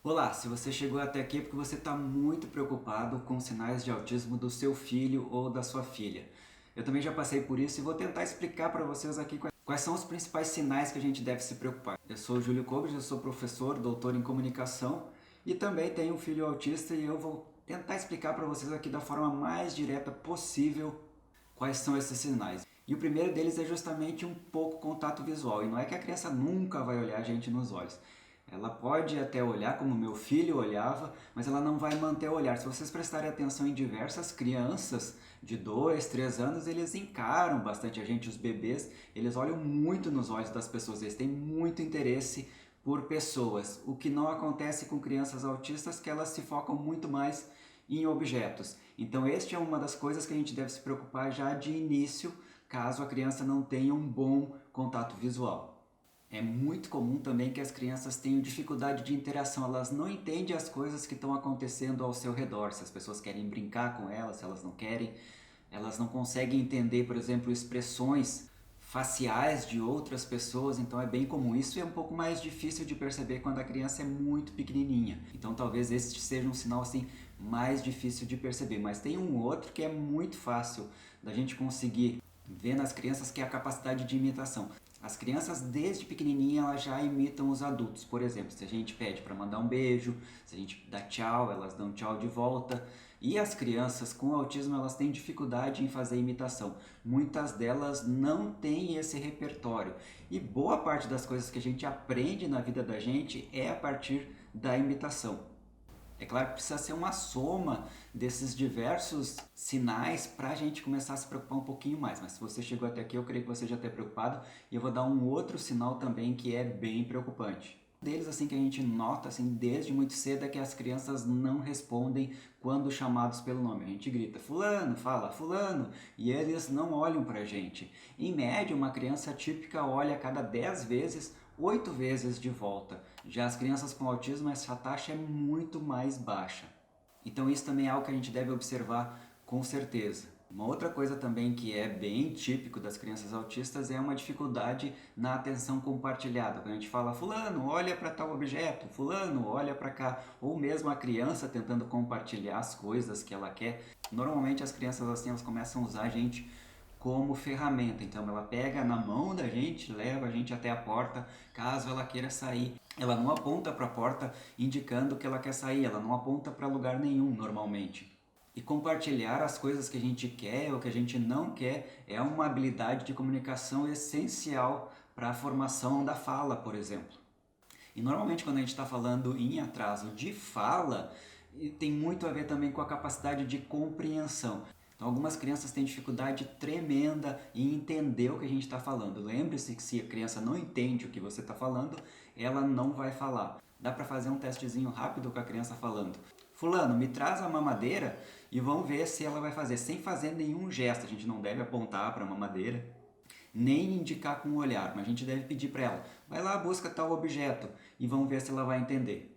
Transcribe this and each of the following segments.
Olá, se você chegou até aqui é porque você está muito preocupado com sinais de autismo do seu filho ou da sua filha. Eu também já passei por isso e vou tentar explicar para vocês aqui quais são os principais sinais que a gente deve se preocupar. Eu sou o Júlio Cobres, eu sou professor, doutor em comunicação e também tenho um filho autista e eu vou tentar explicar para vocês aqui da forma mais direta possível quais são esses sinais. E o primeiro deles é justamente um pouco contato visual. E não é que a criança nunca vai olhar a gente nos olhos. Ela pode até olhar como meu filho olhava, mas ela não vai manter o olhar. Se vocês prestarem atenção em diversas crianças de 2, 3 anos, eles encaram bastante a gente, os bebês, eles olham muito nos olhos das pessoas, eles têm muito interesse por pessoas. O que não acontece com crianças autistas, que elas se focam muito mais em objetos. Então, esta é uma das coisas que a gente deve se preocupar já de início, caso a criança não tenha um bom contato visual. É muito comum também que as crianças tenham dificuldade de interação, elas não entendem as coisas que estão acontecendo ao seu redor, se as pessoas querem brincar com elas, se elas não querem, elas não conseguem entender, por exemplo, expressões faciais de outras pessoas, então é bem comum. Isso é um pouco mais difícil de perceber quando a criança é muito pequenininha, então talvez este seja um sinal assim mais difícil de perceber, mas tem um outro que é muito fácil da gente conseguir ver nas crianças, que é a capacidade de imitação. As crianças desde pequenininha elas já imitam os adultos. Por exemplo, se a gente pede para mandar um beijo, se a gente dá tchau, elas dão tchau de volta. E as crianças com autismo elas têm dificuldade em fazer imitação. Muitas delas não têm esse repertório. E boa parte das coisas que a gente aprende na vida da gente é a partir da imitação. É claro que precisa ser uma soma desses diversos sinais para a gente começar a se preocupar um pouquinho mais. Mas se você chegou até aqui, eu creio que você já está preocupado. E eu vou dar um outro sinal também que é bem preocupante. Um deles, assim, que a gente nota assim, desde muito cedo é que as crianças não respondem quando chamados pelo nome. A gente grita, fulano, fala, fulano, e eles não olham para a gente. Em média, uma criança típica olha a cada 10 vezes 8 vezes de volta. Já as crianças com autismo, essa taxa é muito mais baixa. Então isso também é algo que a gente deve observar com certeza. Uma outra coisa também que é bem típico das crianças autistas é uma dificuldade na atenção compartilhada. Quando a gente fala, fulano, olha para tal objeto, fulano, olha para cá, ou mesmo a criança tentando compartilhar as coisas que ela quer. Normalmente as crianças assim, elas começam a usar a gente como ferramenta. Então ela pega na mão da gente, leva a gente até a porta, caso ela queira sair. Ela não aponta para a porta indicando que ela quer sair, ela não aponta para lugar nenhum normalmente. E compartilhar as coisas que a gente quer ou que a gente não quer é uma habilidade de comunicação essencial para a formação da fala, por exemplo. E normalmente quando a gente está falando em atraso de fala, tem muito a ver também com a capacidade de compreensão. Então, algumas crianças têm dificuldade tremenda em entender o que a gente está falando. Lembre-se que se a criança não entende o que você está falando, ela não vai falar. Dá para fazer um testezinho rápido com a criança falando. Fulano, me traz a mamadeira e vamos ver se ela vai fazer, sem fazer nenhum gesto. A gente não deve apontar para a mamadeira, nem indicar com o olhar, mas a gente deve pedir para ela, vai lá, busca tal objeto e vamos ver se ela vai entender.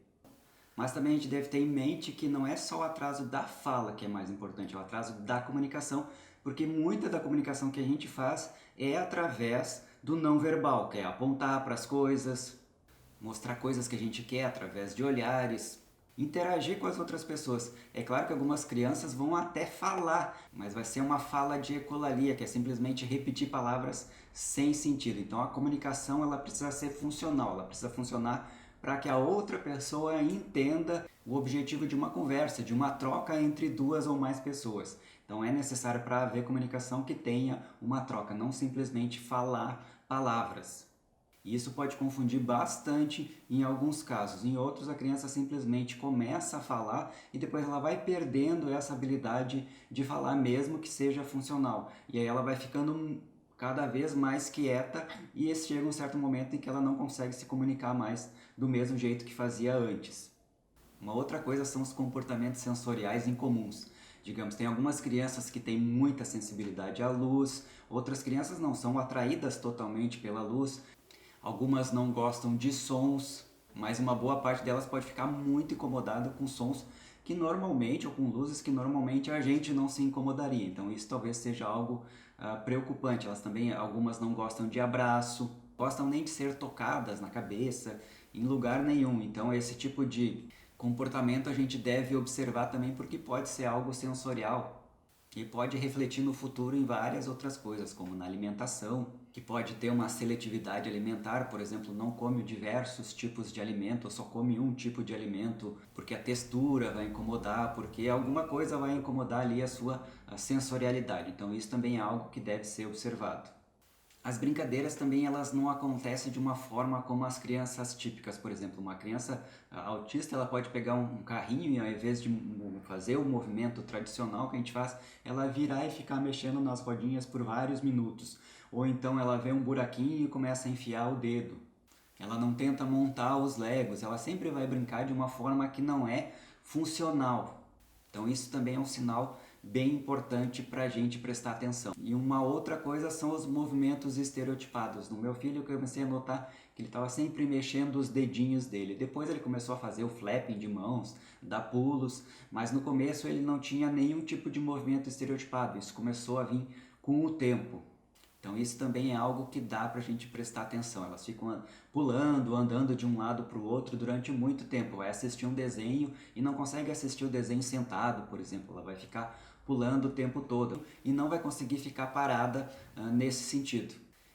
Mas também a gente deve ter em mente que não é só o atraso da fala que é mais importante, é o atraso da comunicação, porque muita da comunicação que a gente faz é através do não verbal, que é apontar para as coisas, mostrar coisas que a gente quer através de olhares, interagir com as outras pessoas. É claro que algumas crianças vão até falar, mas vai ser uma fala de ecolalia, que é simplesmente repetir palavras sem sentido. Então a comunicação ela precisa ser funcional, ela precisa funcionar para que a outra pessoa entenda o objetivo de uma conversa, de uma troca entre duas ou mais pessoas. Então é necessário para haver comunicação que tenha uma troca, não simplesmente falar palavras. E isso pode confundir bastante em alguns casos. Em outros, a criança simplesmente começa a falar e depois ela vai perdendo essa habilidade de falar, mesmo que seja funcional. E aí ela vai ficando cada vez mais quieta e chega um certo momento em que ela não consegue se comunicar mais do mesmo jeito que fazia antes. Uma outra coisa são os comportamentos sensoriais incomuns. Digamos, tem algumas crianças que têm muita sensibilidade à luz, outras crianças não, são atraídas totalmente pela luz, algumas não gostam de sons, mas uma boa parte delas pode ficar muito incomodada com sons que normalmente, ou com luzes que normalmente a gente não se incomodaria. Então isso talvez seja algo preocupante. Elas também, algumas não gostam de abraço, gostam nem de ser tocadas na cabeça, em lugar nenhum. Então esse tipo de Comportamento a gente deve observar também porque pode ser algo sensorial e pode refletir no futuro em várias outras coisas, como na alimentação, que pode ter uma seletividade alimentar, por exemplo, não come diversos tipos de alimento, ou só come um tipo de alimento, porque a textura vai incomodar, porque alguma coisa vai incomodar ali a sensorialidade. Então isso também é algo que deve ser observado. As brincadeiras também elas não acontecem de uma forma como as crianças típicas, por exemplo, uma criança autista ela pode pegar um carrinho e ao invés de fazer o movimento tradicional que a gente faz, ela virar e ficar mexendo nas rodinhas por vários minutos. Ou então ela vê um buraquinho e começa a enfiar o dedo. Ela não tenta montar os Legos, ela sempre vai brincar de uma forma que não é funcional. Então isso também é um sinal bem importante para a gente prestar atenção. E uma outra coisa são os movimentos estereotipados. No meu filho eu comecei a notar que ele estava sempre mexendo os dedinhos dele. Depois ele começou a fazer o flapping de mãos, dar pulos, mas no começo ele não tinha nenhum tipo de movimento estereotipado. Isso começou a vir com o tempo. Então isso também é algo que dá para a gente prestar atenção. Elas ficam pulando, andando de um lado para o outro durante muito tempo. Vai assistir um desenho e não consegue assistir o desenho sentado, por exemplo. Ela vai ficar pulando o tempo todo e não vai conseguir ficar parada nesse sentido.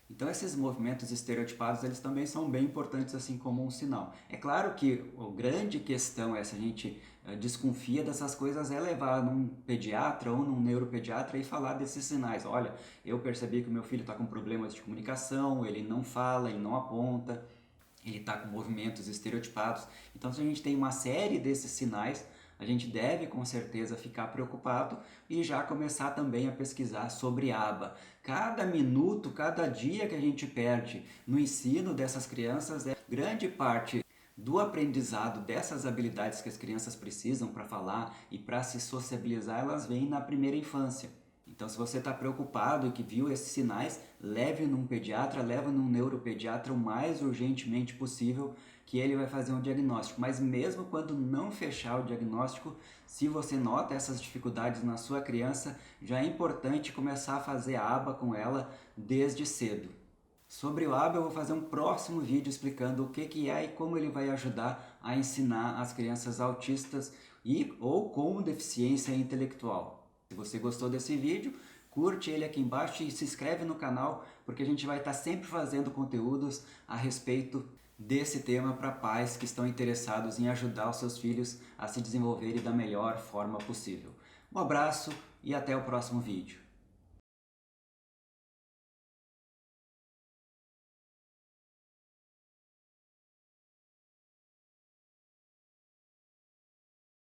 Então esses movimentos estereotipados eles também são bem importantes assim como um sinal. É claro que a grande questão é se a gente desconfia dessas coisas é levar num pediatra ou num neuropediatra e falar desses sinais. Olha, eu percebi que o meu filho está com problemas de comunicação, ele não fala, ele não aponta, ele está com movimentos estereotipados. Então se a gente tem uma série desses sinais, a gente deve com certeza ficar preocupado e já começar também a pesquisar sobre aba. Cada minuto, cada dia que a gente perde no ensino dessas crianças é grande parte do aprendizado dessas habilidades que as crianças precisam para falar e para se sociabilizar, elas vêm na primeira infância. Então, se você está preocupado e que viu esses sinais, leve num pediatra, leve num neuropediatra o mais urgentemente possível, que ele vai fazer um diagnóstico. Mas mesmo quando não fechar o diagnóstico, se você nota essas dificuldades na sua criança, já é importante começar a fazer a aba com ela desde cedo. Sobre o aba eu vou fazer um próximo vídeo explicando o que é e como ele vai ajudar a ensinar as crianças autistas ou com deficiência intelectual. Se você gostou desse vídeo, curte ele aqui embaixo e se inscreve no canal, porque a gente vai estar sempre fazendo conteúdos a respeito desse tema para pais que estão interessados em ajudar os seus filhos a se desenvolverem da melhor forma possível. Um abraço e até o próximo vídeo.